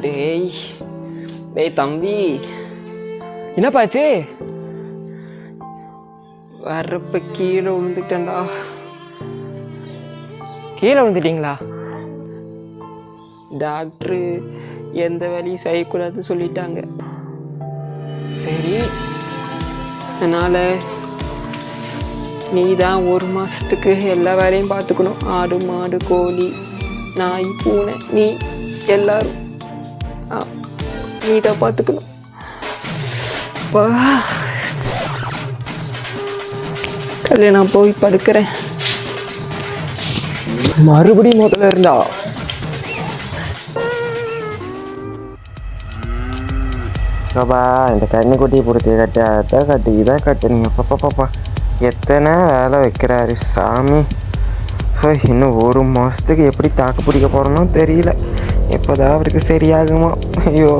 டேய் டேய் தம்பி, என்னப்பாச்சு? வர்றப்ப கீழே விழுந்துட்டேன்டா. கீழே விழுந்துட்டீங்களா? டாக்டரு எந்த வேலையும் செய்யக்கூடாதுன்னு சொல்லிட்டாங்க. சரி, அதனால் நீ தான் 1 மாதத்துக்கு எல்லா வேலையும் பார்த்துக்கணும். ஆடு மாடு கோழி நாய் பூனை நீ எல்லாரும் நீ தான் பார்த்துக்கணும். கல்யாணம் போய் படுக்கிறேன். மறுபடியும் முதல்ல இருந்தா பாப்பா இந்த கண்ணுக்குட்டியை பிடிச்சி கட்டு, அதை கட்டு, இதை கட்டு. நீ பாப்பா எத்தனை வேலை வைக்கிறாரு சாமி. இன்னும் 1 மாதத்துக்கு எப்படி தாக்கு பிடிக்க போகிறோன்னு தெரியல. எப்போதான் அவருக்கு சரியாகுமா? ஐயோ.